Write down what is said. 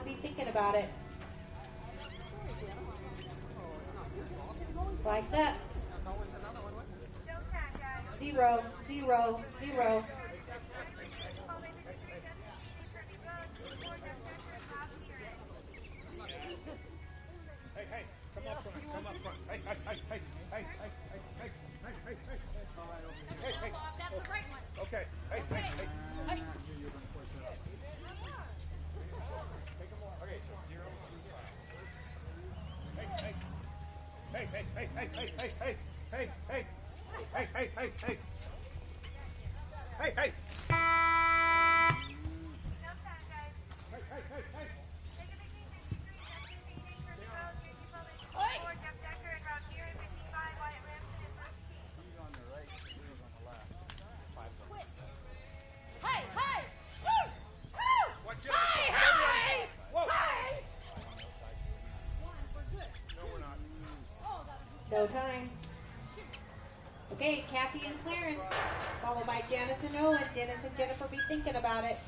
be thinking about it. Like that. 0, 0, 0. Hey, come up front, come up front. Hey. That's the right one. Okay, hey. Hey. Take them more. Okay, so 0, 2, 5. Hey. No time. Okay, Kathy and Clarence, followed by Janice and Owen. Dennis and Jennifer be thinking about it.